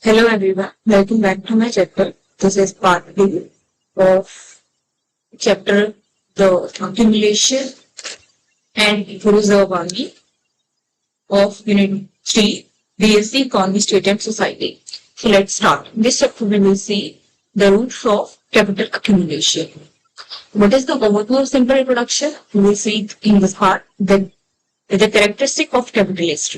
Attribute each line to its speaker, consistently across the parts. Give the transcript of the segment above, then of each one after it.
Speaker 1: Hello everyone, welcome back to my chapter. This is part 2 of chapter the accumulation and reserve army of Unit 3 BSc Economy, State and Society. So let's start. In this chapter we will see the roots of capital accumulation. What is the overview of simple reproduction? We will see in this part the characteristic of capitalist.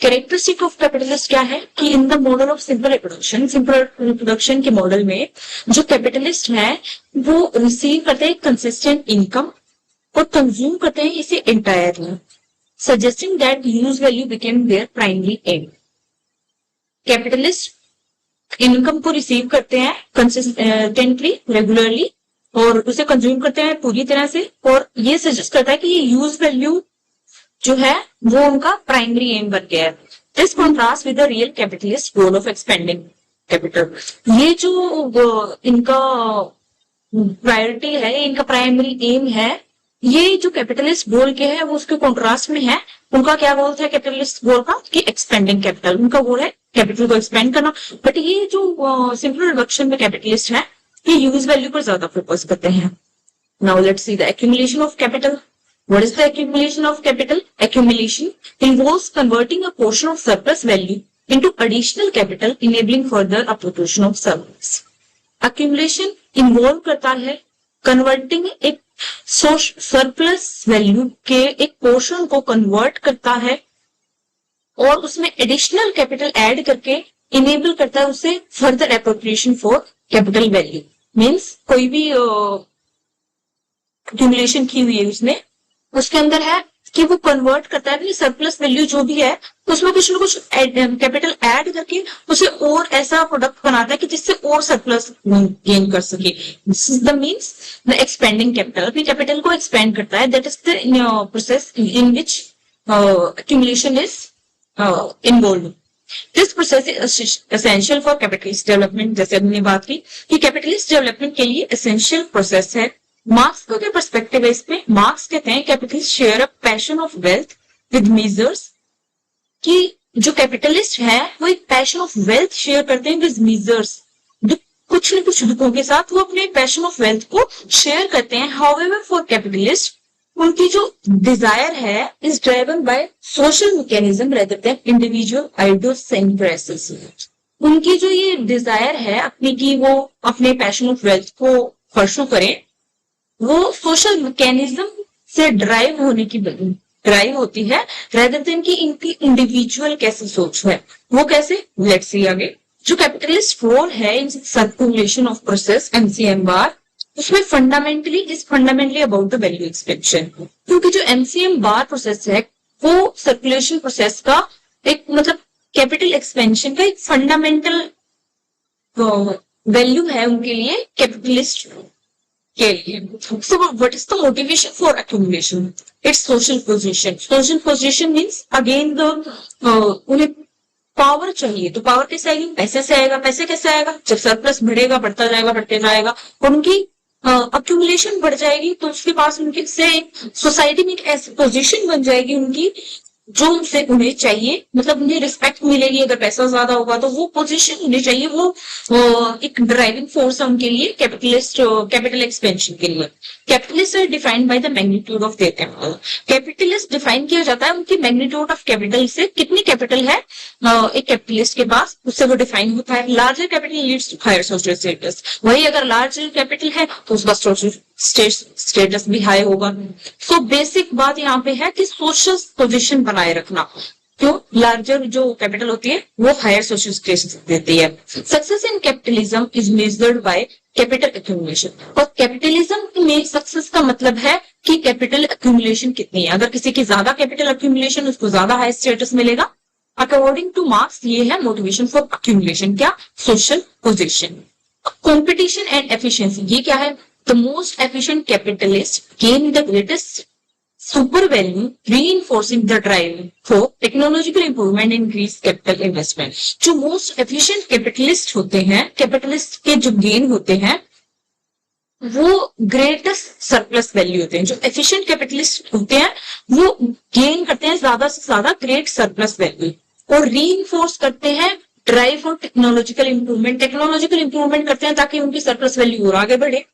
Speaker 1: Characteristic of capitalist क्या है कि in the model of simple reproduction के model में जो capitalist है वो receive करते हैं कंसिस्टेंट इनकम और कंज्यूम करते हैं इसे entirely, suggesting that use value became there primary aim. Capitalist income को रिसीव करते हैं कंसिस्टेंटली, रेगुलरली और उसे कंज्यूम करते हैं पूरी तरह से, और ये सजेस्ट करता है कि ये यूज वैल्यू जो है वो उनका प्राइमरी एम बन गया है। This contrast with the real capitalist goal of expanding capital. ये जो इनका प्रायोरिटी है, इनका प्राइमरी एम है, ये जो कैपिटलिस्ट गोल के है वो उसके कॉन्ट्रास्ट में है। उनका क्या गोल था कैपिटलिस्ट गोल का कि एक्सपेंडिंग कैपिटल, उनका गोल है कैपिटल को एक्सपेंड करना। बट ये जो सिंपल रिडक्शन में कैपिटलिस्ट है ये यूज वैल्यू पर ज्यादा फोकस करते हैं। Now let's see the accumulation of capital. What is the accumulation of capital? Accumulation involves converting a portion of surplus value into additional capital, enabling further appropriation of surplus. Accumulation involve करता है converting एक surplus value के एक portion को convert करता है और उसमें additional capital add करके enable करता है उसे further appropriation for capital value. Means कोई भी accumulation की हुई है उसने, उसके अंदर है कि वो कन्वर्ट करता है अपनी सरप्लस वैल्यू जो भी है उसमें कुछ ना कुछ कैपिटल ऐड करके उसे और ऐसा प्रोडक्ट बनाता है कि जिससे और सरप्लस गेन कर सके। This is the means the expanding capital, अपनी कैपिटल को एक्सपेंड करता है। That is the process in which accumulation is involved. This process is essential for capitalist development. जैसे हमने बात की कि कैपिटलिस्ट डेवलपमेंट के लिए एसेंशियल प्रोसेस है। मार्क्स का क्या पर्सपेक्टिव है इस पे? मार्क्स कहते हैं capitalist share a passion of wealth with measures, कि जो कैपिटलिस्ट है वो एक पैशन ऑफ वेल्थ शेयर करते हैं विद मीजर्स, कुछ न कुछ दुखों के साथ वो अपने पैशन ऑफ वेल्थ को शेयर करते हैं। हाउएवर फॉर कैपिटलिस्ट उनकी जो डिजायर है is driven by social mechanism rather than individual idiosyncrasies. उनकी जो ये डिजायर है अपनी की वो अपने पैशन ऑफ वेल्थ को परस्यू करें, वो सोशल मैकेनिज्म से ड्राइव होती है रेदर देन कि इनकी इंडिविजुअल कैसे सोच है। वो कैसे? लेट्स सी आगे। जो कैपिटलिस्ट गोल है in circulation of process MCM बार, उसमें fundamentally about the value expansion, क्योंकि जो एमसीएम बार प्रोसेस है वो सर्कुलेशन प्रोसेस का एक मतलब कैपिटल एक्सपेंशन का एक फंडामेंटल वैल्यू है उनके लिए कैपिटलिस्ट के लिए। So what is the motivation for accumulation? It's social position. Social position means again the उन्हें पावर चाहिए, तो पावर कैसे आएगी? पैसे से आएगा। पैसे कैसे आएगा? जब सरप्लस बढ़ेगा, बढ़ते जाएगा और उनकी accumulation बढ़ जाएगी तो उसके पास उनके से सोसाइटी में एक ऐसी पोजीशन बन जाएगी उनकी जो उनसे उन्हें चाहिए, मतलब उन्हें रिस्पेक्ट मिलेगी। अगर पैसा ज्यादा होगा तो वो पोजीशन उन्हें चाहिए, वो एक ड्राइविंग फोर्स है उनके लिए कैपिटल एक्सपेंशन के लिए। Capitalist are defined by the magnitude of their capital. Capitalist define किया जाता है उनकी मैग्नीट्यूड ऑफ कैपिटल से, कितनी कैपिटल है एक कैपिटलिस्ट के पास, उससे वो डिफाइन होता है। Larger capital leads to higher social status, वही अगर लार्जर कैपिटल है तो उसका सोशल स्टेटस भी हाई होगा। सो बेसिक बात यहाँ पे है कि सोशल पोजिशन बनाए रखना, क्यों? लार्जर जो कैपिटल होती है वो हायर सोशल स्टेटस देती है। Success in capitalism is measured by capital accumulation, और कैपिटलिज्म में सक्सेस का मतलब है कि कैपिटल एक्यूमुलेशन कितनी है। अगर किसी की ज्यादा कैपिटल एक्यूमुलेशन उसको ज्यादा हाई स्टेटस मिलेगा। अकॉर्डिंग टू मार्क्स ये है मोटिवेशन फॉर एक्यूमुलेशन, क्या? Social position. Competition and efficiency, ये क्या है? The most efficient capitalist gain the greatest super value, reinforcing the drive for technological improvement and increased capital investment. जो most efficient capitalist होते हैं, capitalist के जो gain होते हैं वो ग्रेटेस्ट सरप्लस वैल्यू होते हैं। जो एफिशिएंट कैपिटलिस्ट होते हैं वो गेन करते हैं ज्यादा से ज्यादा ग्रेट सरप्लस वैल्यू और रीइंफोर्स करते हैं ड्राइव फॉर टेक्नोलॉजिकल इंप्रूवमेंट करते हैं ताकि उनकी सरप्लस वैल्यू और आगे बढ़े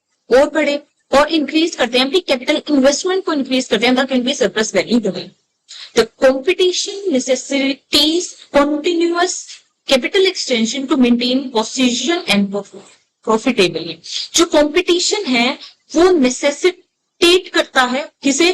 Speaker 1: और इंक्रीज करते हैं अपनी कैपिटल इन्वेस्टमेंट को इंक्रीज करते हैं ताकि उनकी सरप्लस वैल्यू बढ़े। The competition necessities continuous capital extension to maintain position and profitability. जो कंपटीशन है वो नेसेसिटेट करता है किसे,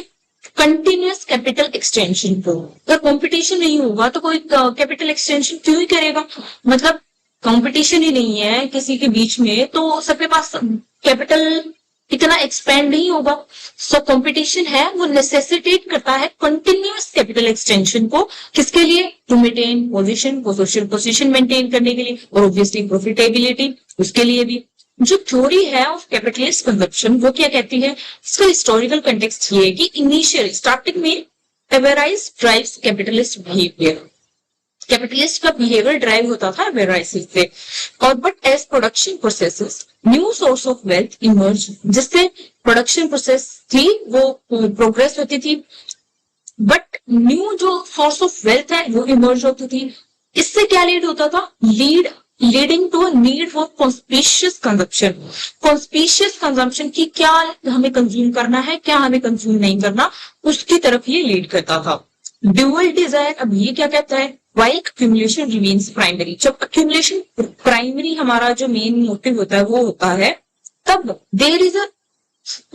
Speaker 1: कंटिन्यूअस कैपिटल एक्सटेंशन को। अगर कंपटीशन नहीं होगा तो कोई कैपिटल एक्सटेंशन क्यों ही करेगा, मतलब कंपटीशन ही नहीं है किसी के बीच में तो सबके पास कैपिटल इतना एक्सपेंड नहीं होगा। सो कंपटीशन है वो नेसेसिटेट करता है कंटिन्यूअस कैपिटल एक्सटेंशन को, किसके लिए, to maintain position, social position maintain करने के लिए और ऑब्वियसली प्रॉफिटेबिलिटी उसके लिए भी। जो थ्योरी है ऑफ कैपिटलिस्ट कंजप्शन वो क्या कहती है, इसका हिस्टोरिकल कंटेक्स्ट ये है कि इनिशियल स्टार्टिंग में avarice drives capitalist behaviour, capitalist का बिहेवियर ड्राइव होता था एवराइज से, और but as production processes new source of wealth emerge, जिससे प्रोडक्शन प्रोसेस थी वो प्रोग्रेस होती थी, बट न्यू जो सोर्स ऑफ वेल्थ है वो इमर्ज होती थी। इससे क्या लीड होता था, leading to a need for conspicuous consumption, conspicuous consumption की क्या हमें कंज्यूम करना है, क्या हमें कंज्यूम नहीं करना, उसकी तरफ ये लीड करता था। ड्यूअल डिजायर, अब ये क्या कहता है, वाइल अक्यूमुलेशन रिमेन्स प्राइमरी, जब अक्यूमुलेशन प्राइमरी हमारा जो मेन मोटिव होता है वो होता है, तब there is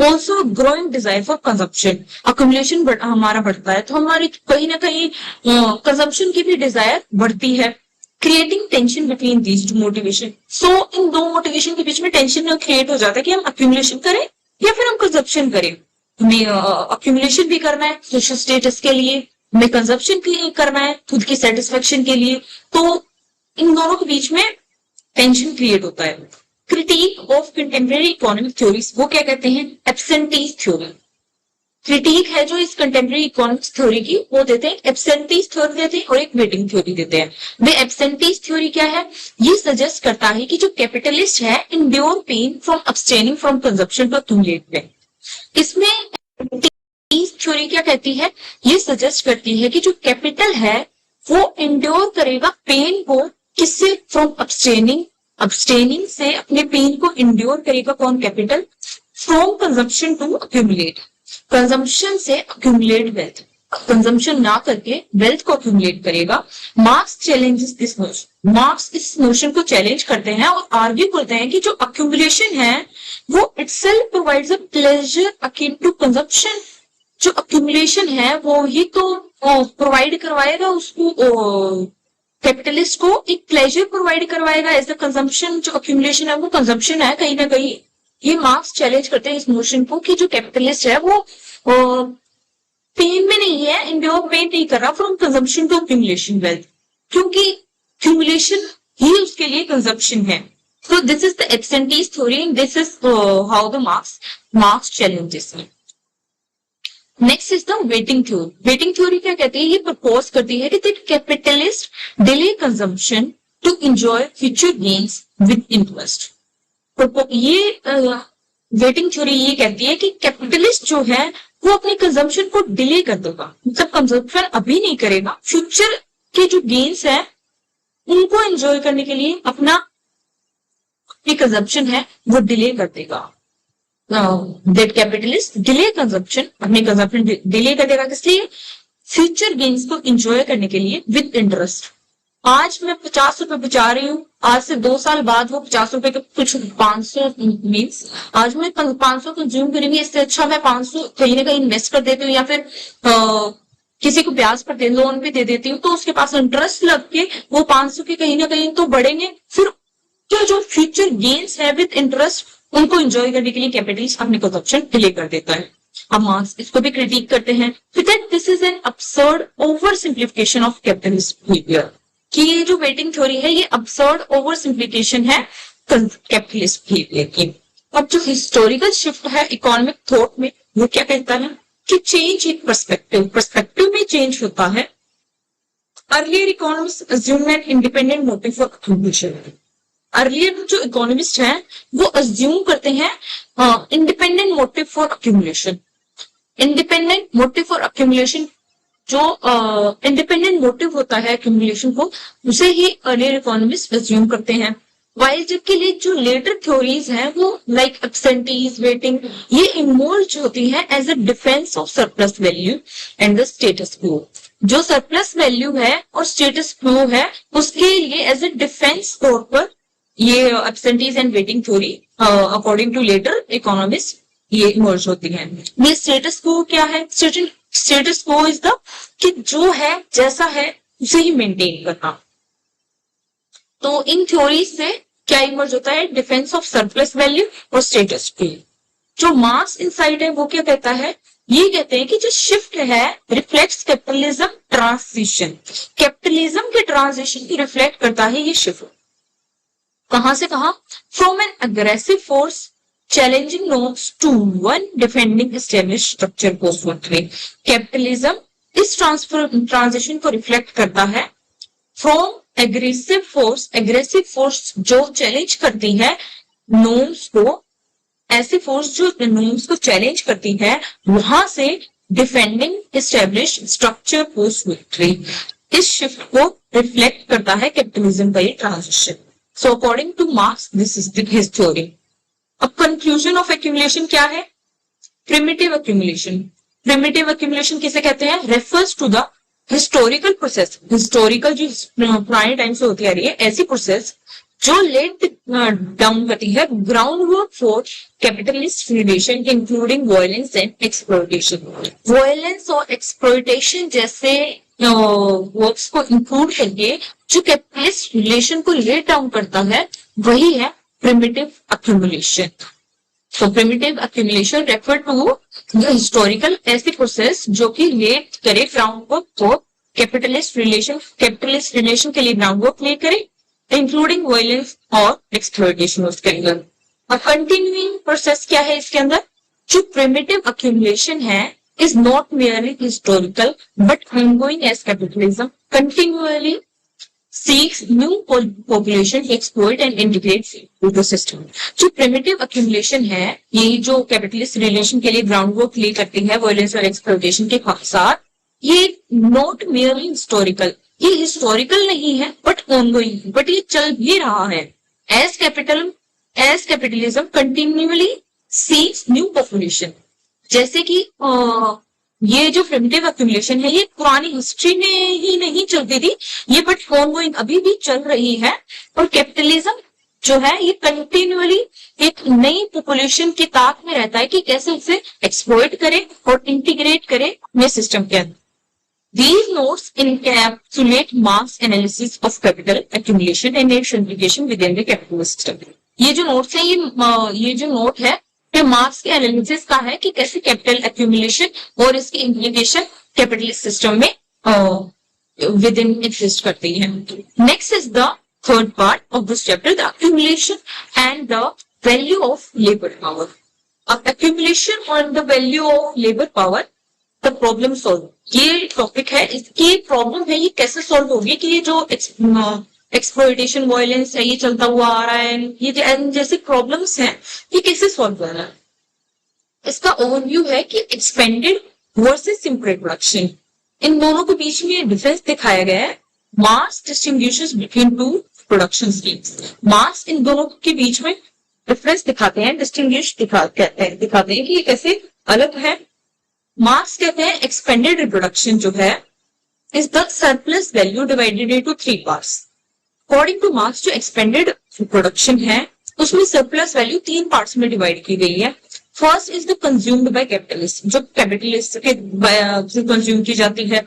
Speaker 1: also growing desire for consumption, accumulation हमारा बढ़ता है तो हमारी कहीं ना कहीं कंजप्शन की भी डिजायर बढ़ती है, creating tension between these two motivation. So इन दो मोटिवेशन के बीच में टेंशन क्रिएट हो जाता है कि हम अक्यूमुलेशन करें या फिर हम कंजप्शन करें। हमें अक्यूमुलेशन भी करना है सोशल स्टेटस के लिए, हमें कंजप्शन भी करना है खुद की सेटिस्फेक्शन के लिए, तो इन दोनों के बीच में टेंशन क्रिएट होता है। Critic of contemporary economic theories, वो क्या कहते हैं, एब्सेंटीज थ्योरी। क्रिटिक है जो इस कंटेम्परेरी इकोनॉमिक्स थ्योरी की, वो देते हैं एब्सेंटीज थ्योरी देते हैं और एक वेटिंग थ्योरी देते हैं। वे एब्सेंटीज थ्योरी क्या है, ये सजेस्ट करता है कि जो कैपिटलिस्ट है endure pain from abstaining from consumption to accumulate. इसमें थ्योरी क्या कहती है, ये सजेस्ट करती है कि जो कैपिटल है वो इंड्योर करेगा पेन को, किससे, फ्रॉम अब्सटेनिंग से अपने पेन को इंड्योर करेगा कौन, capital, from consumption to accumulate, consumption से अक्यूमुलेट वेल्थ, कंजम्पशन ना करके वेल्थ को अक्यूमुलेट करेगा। Marx challenges this notion, Marx इस नोशन को चैलेंज करते हैं और आर्ग्यू करते हैं कि जो अक्यूमुलेशन है वो itself provides a pleasure akin to consumption, जो अक्यूमुलेशन है वो ही तो प्रोवाइड करवाएगा उसको, कैपिटलिस्ट को एक प्लेजर प्रोवाइड करवाएगा एज द कंजम्पशन। जो अक्यूमुलेशन है वो कंजम्पशन है कहीं ना कहीं। ये मार्क्स चैलेंज करते हैं इस नोशन को कि जो कैपिटलिस्ट है वो पेन में नहीं है, इंड्योर पेन नहीं कर रहा from consumption to accumulation wealth, क्योंकि अक्यूमुलेशन ही उसके लिए कंजम्पशन है। So this is the absentees theory and this is how the Marx challenges it. Next is the waiting theory. Waiting theory क्या कहती है, ये प्रपोज करती है कि capitalist delay consumption to enjoy future gains with interest. ये waiting theory ये कहती है कि कैपिटलिस्ट जो है वो अपने कंजम्पशन को डिले कर देगा, मतलब कंजम्पशन अभी नहीं करेगा, फ्यूचर के जो गेन्स है उनको एंजॉय करने के लिए अपना कंजम्पशन है वो डिले कर देगा। दैट कैपिटलिस्ट डिले कंजम्पशन, अपने कंजम्पशन डिले कर देगा, किस लिए, फ्यूचर गेन्स को एंजॉय करने के लिए विद इंटरेस्ट। आज मैं 50 रुपए बचा रही हूँ, आज से 2 साल बाद वो 50 रुपए के कुछ 500 मीन्स आज मैं 500 कंज्यूम करेंगे, इससे अच्छा मैं 500 कहीं ना कहीं इन्वेस्ट कर देती हूँ या फिर किसी को ब्याज पर लोन पे दे देती हूँ, तो उसके पास इंटरेस्ट लग के वो 500 के कहीं ना कहीं तो बढ़ेंगे। फिर जो फ्यूचर गेन्स है विद इंटरेस्ट उनको एंजॉय करने के लिए कैपिटलिस्ट अपने कंजम्पशन डिले कर देता है। अब मार्क्स इसको भी क्रिटिक करते हैं that this is an absurd over simplification of capitalist behaviour, कि ये जो वेटिंग थ्योरी है ये अब्सर्ड ओवर सिंप्लीफिकेशन है कैपिटलिस्ट बिहेवियर की। अब जो हिस्टोरिकल शिफ्ट है इकोनॉमिक थॉट में वो क्या कहता है कि चेंज इन पर्सपेक्टिव में चेंज होता है। Earlier economist assume an independent motive for accumulation. Earlier जो इकोनॉमिस्ट हैं वो अज्यूम करते हैं independent motive for accumulation. Independent motive for accumulation जो इंडिपेंडेंट मोटिव होता है एक्यूमुलेशन को, उसे ही अर्लियर इकोनॉमिस्ट अज्यूम करते हैं। वाइल जबकि लिए जो लेटर थ्योरीज हैं वो लाइक एब्सेंटीज वेटिंग, ये इमर्ज होती हैं as a defence of surplus value and the status quo. जो सरप्लस वैल्यू है और स्टेटस क्वो है उसके लिए एज अ डिफेंस तौर पर ये abstinence and waiting theory according to later economist ये इमर्ज होती है। ये स्टेटस क्वो क्या है? स्टेटस क्वो इज द कि जो है जैसा है उसे ही मेंटेन करना। तो इन थ्योरीज से क्या इमर्ज होता है? डिफेंस ऑफ सरप्लस वैल्यू और स्टेटस क्वो। जो मार्क्स इनसाइट है वो क्या कहता है? ये कहते हैं कि जो शिफ्ट है रिफ्लेक्ट्स कैपिटलिज्म ट्रांजिशन, कैपिटलिज्म के ट्रांजिशन की रिफ्लेक्ट करता है ये शिफ्ट। कहां से कहां? From an aggressive force challenging norms to one defending established structure postwar. Capitalism इस ट्रांजिशन को रिफ्लेक्ट करता है फ्रॉम एग्रेसिव फोर्स जो चैलेंज करती है नॉर्म्स को, ऐसी फोर्स जो नॉर्म्स को चैलेंज करती है, वहां से डिफेंडिंग एस्टेब्लिश्ड स्ट्रक्चर पोस्ट-war। इस शिफ्ट को रिफ्लेक्ट करता है कैपिटलिज्म का ये transition. So according to Marx this is his theory. अब कंक्लूजन ऑफ एक्यूमुलेशन क्या है? Primitive accumulation. प्रिमिटिव एक्यूमुलेशन किसे कहते हैं? Refers to the historical process, historical जो पुराने टाइम से होती आ रही है ऐसी प्रोसेस जो लेट डाउन करती है ground work for capitalist relation including violence and exploitation. Violence और एक्सप्लॉयटेशन जैसे वर्क्स को इंक्लूड करके जो कैपिटलिस्ट रिलेशन को लेट डाउन करता है वही है primitive accumulation. So primitive accumulation refer to the historical ऐसी प्रोसेस जो कि लेट करे ground work for capitalist relation के लिए ग्राउंड वर्क ले करे इंक्लूडिंग वायलेंस और एक्सप्लॉयटेशन उसके अंदर। और कंटिन्यूइंग प्रोसेस क्या है इसके अंदर? जो प्रिमिटिव accumulation है is not merely historical but ongoing as capitalism continually seeks new population exploit and integrate into system। जो प्रिमिटिव accumulation है ये जो कैपिटलिस्ट रिलेशन के लिए ग्राउंड वर्क ले करती है वायलेंस और एक्सप्लॉयटेशन के साथ, ये नॉट मेयरली हिस्टोरिकल, ये हिस्टोरिकल नहीं है बट ऑनगोइंग, बट ये चल भी रहा है as capitalism continually seeks new population. जैसे कि ये जो प्रिमिटिव एक्यूमुलेशन है ये पुरानी हिस्ट्री में ही नहीं चलती थी, ये बट ऑनगोइंग अभी भी चल रही है। और कैपिटलिज्म जो है ये कंटिन्यूअली एक नई पॉपुलेशन की ताक में रहता है कि कैसे इसे एक्सप्लॉइट करे और इंटीग्रेट करे अपने सिस्टम के अंदर। These notes encapsulate Marx analysis of capital accumulation and its implication within the capitalist system। ये जो नोट्स है ये जो नोट है मार्क्स के एनालिसिस का है कि कैसे कैपिटल एक्यूमुलेशन और इसकी इम्प्लीकेशन कैपिटलिस्ट सिस्टम में विद इन एग्जिस्ट करती है। Next is the third part of this chapter, the accumulation and the value of labour power. अब एक्यूमुलेशन और the value of labour power the problem solve, ये topic है, इसकी problem है ये कैसे सॉल्व होगी कि ये जो एक्सप्लॉयटेशन वायलेंस है ये चलता हुआ आ रहा है, ये जैसे प्रॉब्लम्स हैं ये कैसे सॉल्व करना है। इसका ओवरव्यू है कि एक्सपेंडेड वर्सेस सिंपल प्रोडक्शन, इन दोनों के बीच में डिफरेंस दिखाया गया है। Marks distinguishes between two production schemes, marks in दोनों के बीच में डिफरेंस दिखाते हैं, डिस्टिंग्विश दिखाते हैं कि ये कैसे अलग है। मार्क्स कहते हैं एक्सपेंडेड रिप्रोडक्शन जो है is the surplus value divided into 3 parts. According to marks जो एक्सपेंडेड प्रोडक्शन है उसमें सरप्लस वैल्यू 3 पार्ट्स में डिवाइड की गई है। First is the consumed by capitalist, जो कैपिटलिस्ट के कंज्यूम की जाती है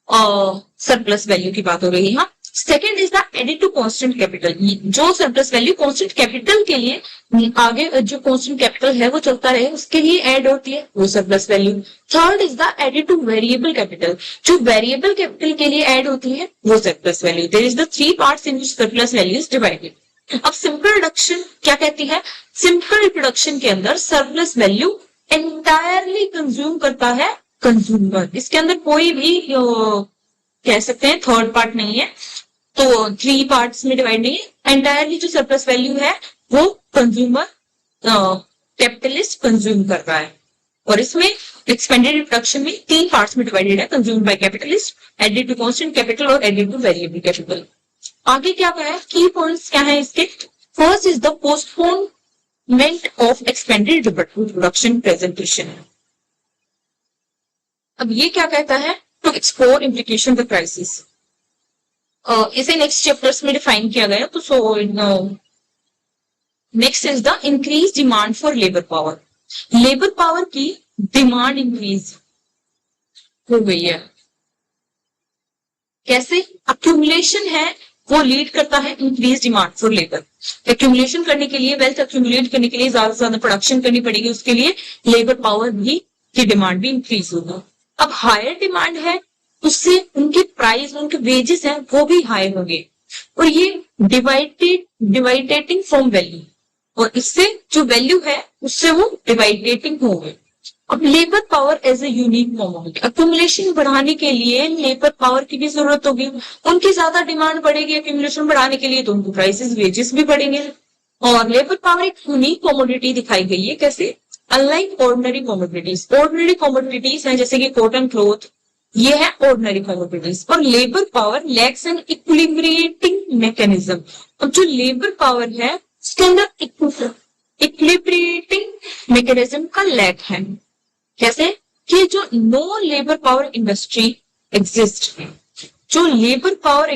Speaker 1: और सरप्लस वैल्यू की बात हो रही है। Second is the added to constant capital, जो सरप्लस वैल्यू कांस्टेंट कैपिटल के लिए आगे जो कांस्टेंट कैपिटल है वो चलता रहे उसके लिए ऐड होती है वो surplus value. Third is the added to variable capital, जो वेरिएबल कैपिटल के लिए ऐड होती है वो surplus value. There is the 3 parts in which surplus value is divided. अब सिंपल रिडक्शन क्या कहती है? सिंपल रिप्रोडक्शन के अंदर सरप्लस वैल्यू एंटायरली कंज्यूम करता है कंज्यूमर, इसके अंदर कोई भी कह सकते हैं थर्ड पार्ट नहीं है, तो 3 पार्ट्स में डिवाइड नहीं है। एंटायरली जो सरप्लस वैल्यू है वो कंज्यूमर कैपिटलिस्ट कंज्यूम कर रहा है और इसमें एक्सपेंडेड प्रोडक्शन में 3 पार्ट्स में डिवाइडेड है, consumed by capitalist, added to constant capital और एडेड टू वेरिएबल कैपिटल। आगे क्या कहा है, की पॉइंट्स क्या है इसके। First is the postponement of expanded production presentation. अब ये क्या कहता है, to explore implication the crisis. इसे नेक्स्ट चैप्टर्स में डिफाइन किया गया। तो so next is the increase demand for labour power. Labour power की डिमांड इंक्रीज हो गई है। कैसे, अक्यूमुलेशन है वो लीड करता है increase demand for labour. Accumulation करने के लिए, वेल्थ एक्यूमुलेट करने के लिए ज्यादा से ज्यादा प्रोडक्शन करनी पड़ेगी, उसके लिए लेबर पावर भी की डिमांड भी इंक्रीज होगा। अब हायर डिमांड है, उससे उनके प्राइस, उनके वेजेस हैं वो भी हाई होंगे, और ये डिवाइडेटिंग फ्रॉम वैल्यू, और इससे जो वैल्यू है उससे वो डिवाइडेटिंग होंगे। अब labour power as a unique commodity, accumulation बढ़ाने के लिए लेबर पावर की भी जरूरत होगी, उनकी ज्यादा डिमांड बढ़ेगी अक्यूमुलेशन बढ़ाने के लिए, तो उनके प्राइसेस वेजेस भी बढ़ेंगे। और लेबर पावर एक यूनिक कमोडिटी दिखाई गई है, कैसे, अनलाइक ऑर्डिनरी कमोडिटीज हैं जैसे कि कॉटन क्लॉथ, ये है ऑर्डिनरी कमोडिटीज। और labour power lacks an equilibrating mechanism. अब जो लेबर पावर है उसके अंदर इक्विलिब्रेटिंग मैकेनिज्म का लैक है। कैसे, कि जो no labour power industry exist, जो लेबर पावर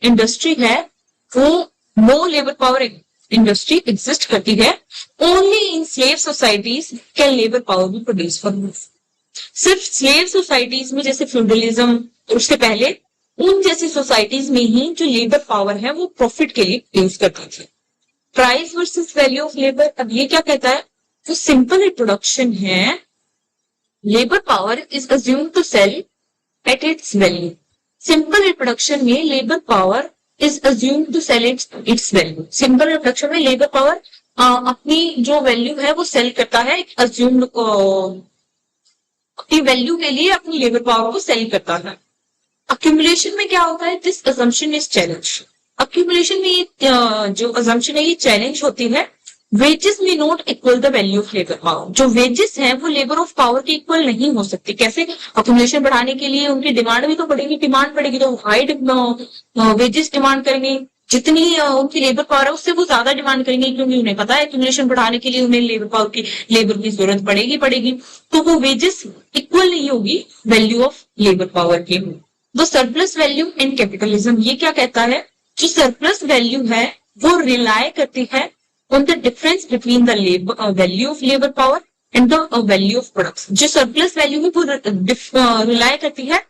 Speaker 1: इंडस्ट्री है वो no labour power industry exist करती है, only in slave societies can labour power be produce for move. सिर्फ स्लेव सोसाइटीज में, जैसे फ्यूडलिज्म, उसके पहले उन जैसी सोसाइटीज में ही जो लेबर पावर है वो प्रॉफिट के लिए यूज करती थी। Price versus value of labour. अब ये क्या कहता है, जो सिंपल रिप्रोडक्शन है, labour power is assumed to sell at its value. Simple reproduction में labour power is assumed to sell its value. Simple reproduction में लेबर पावर अपनी जो वैल्यू है वो सेल करता है, अज्यूम्ड अपनी वैल्यू के लिए अपनी लेबर पावर को सेल करता है। अक्यूमुलेशन में क्या होता है, this assumption is challenge. Accumulation में जो अजम्पशन है ये चैलेंज होती है। वेजेस में not equal the value of labour power. जो वेजेस है वो लेबर ऑफ पावर के इक्वल नहीं हो सकती। कैसे, अक्यूमुलेशन बढ़ाने के लिए उनकी डिमांड भी तो बढ़ेगी, डिमांड बढ़ेगी तो हाई वेजेस डिमांड करेंगे, जितनी उनकी लेबर पावर है उससे वो ज्यादा डिमांड करेंगे, क्योंकि उन्हें पता है अक्यूमुलेशन बढ़ाने के लिए उन्हें लेबर की जरूरत पड़ेगी, तो वो वेजेस इक्वल नहीं होगी वैल्यू ऑफ लेबर पावर की। वो सरप्लस वैल्यू एंड कैपिटलिज्म, ये क्या कहता है, जो सरप्लस वैल्यू है वो रिलाय करती है on the difference between the value of labor power and the value of products। जो surplus value है वो rely करती है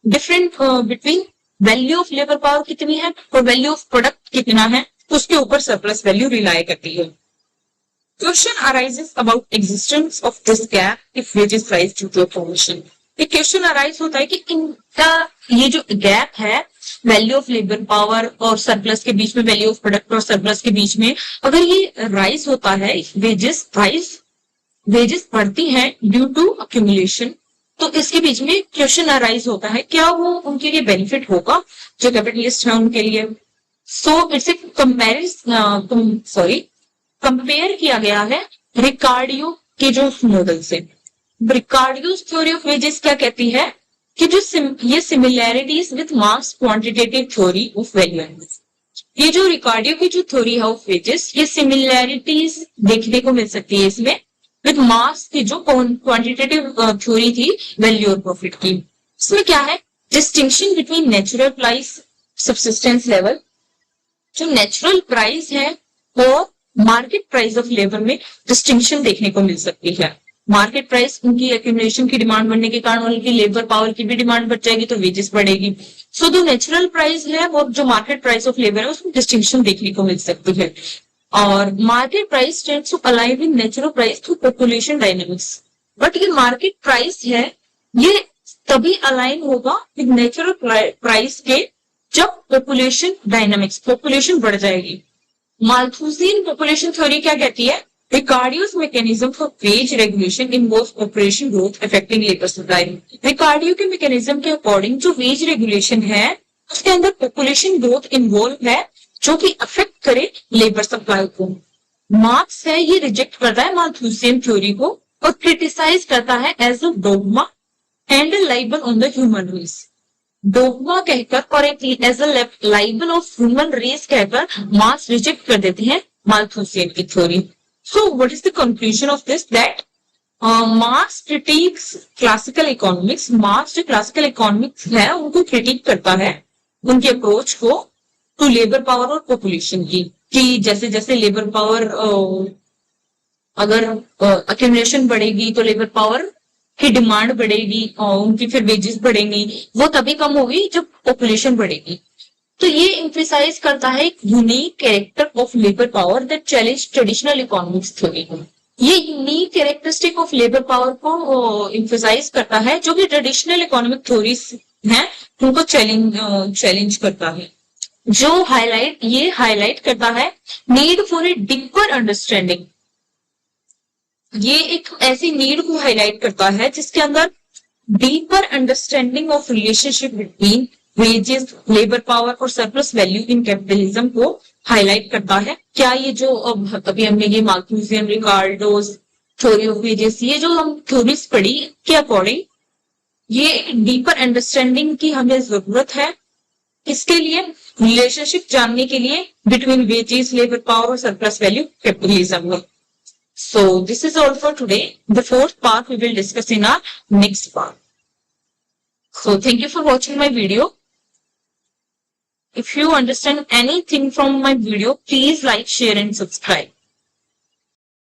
Speaker 1: different between value of labor power कितनी है और value of product कितना है, उसके ऊपर surplus value rely करती है। Question arises about existence of this gap if wages rise due to population। एक क्वेश्चन अराइज होता है कि इनका ये जो गैप है वैल्यू ऑफ लेबर पावर और सरप्लस के बीच में, वैल्यू ऑफ प्रोडक्ट और सरप्लस के बीच में, अगर ये राइज होता है, वेजेस बढ़ती हैं ड्यू टू अक्यूमुलेशन, तो इसके बीच में क्वेश्चन अराइज होता है क्या वो उनके लिए बेनिफिट होगा जो कैपिटलिस्ट है उनके लिए। सो इट्स ए कंपेयर किया गया है रिकार्डियो के जो मॉडल से। रिकार्डियोस थ्योरी ऑफ वेजेस क्या कहती है कि जो ये similarities with marks quantitative theory of value. ये जो रिकार्डियो की जो थ्योरी है ऑफ वेजेस, ये सिमिलैरिटीज देखने को मिल सकती है इसमें विद मार्क्स की जो क्वांटिटेटिव थ्योरी थी वैल्यू और प्रॉफिट की। इसमें क्या है, distinction between natural price subsistence level. जो नेचुरल प्राइस है और मार्केट प्राइस ऑफ लेबर में डिस्टिंक्शन देखने को मिल सकती है। मार्केट प्राइस, उनकी एक्यूमुलेशन की डिमांड बढ़ने के कारण उनकी लेबर पावर की भी डिमांड बढ़ जाएगी तो वेजेस बढ़ेगी। सो जो नेचुरल प्राइस है और जो मार्केट प्राइस ऑफ लेबर है उसमें डिस्टिंक्शन देखने को मिल सकती है। और market price tends to align with natural price through population dynamics. But ये मार्केट प्राइस है ये तभी अलाइन होगा विद नेचुरल प्राइस के जब पॉपुलेशन डायनेमिक्स, पॉपुलेशन बढ़ जाएगी। माल्थुसियन पॉपुलेशन थ्योरी क्या कहती है, Ricardo's mechanism for wage regulation involves population growth affecting labor supply। Ricardo के मैकेनिज्म के अकॉर्डिंग जो वेज रेगुलेशन है उसके अंदर पॉपुलेशन ग्रोथ इन्वॉल्व है जो कि अफेक्ट करे लेबर सप्लाई को। मार्क्स है ये रिजेक्ट करता है माल्थुसियन थ्योरी को और क्रिटिसाइज करता है as a dogma and libel on the human race. Dogma कहकर और एक as a libel of human race कहकर मार्क्स रिजेक्ट कर देते हैं माल्थुसियन की theory. So what is the conclusion of this, that Marx critiques classical economics. मार्क्स जो क्लासिकल इकोनॉमिक्स है उनको क्रिटिक करता है, उनके अप्रोच को टू लेबर पावर और पॉपुलेशन की, कि जैसे जैसे लेबर पावर अगर अक्यूमुलेशन बढ़ेगी तो लेबर पावर की डिमांड बढ़ेगी और उनकी फिर वेजेस बढ़ेंगी, वो तभी कम होगी जब पॉपुलेशन बढ़ेगी। तो ये एम्फेसाइज करता है एक unique character of labour power that challenge traditional economics theory. ये unique characteristic of labour power को एम्फेसाइज करता है जो कि ट्रेडिशनल इकोनॉमिक थ्योरीज हैं उनको चैलेंज करता है। जो हाईलाइट करता है need for a deeper understanding. ये एक ऐसी नीड को हाईलाइट करता है जिसके अंदर deeper understanding of relationship between wages, labour power और सरप्लस वैल्यू इन कैपिटलिज्म को हाईलाइट करता है। क्या ये जो अभी हमने ये मार्क्सियन, रिकार्डोस थ्योरी ऑफ वेजेस, ये जो हम थ्योरीज पढ़ी के अकॉर्डिंग ये डीपर अंडरस्टैंडिंग की हमें जरूरत है। इसके लिए रिलेशनशिप जानने के लिए बिटवीन वेजेस, लेबर पावर और सरप्लस वैल्यू कैपिटलिज्म में। So this is all for today. The fourth part we will discuss in our next part. So thank you for watching my video. If you understand anything from my video, please like, share and subscribe.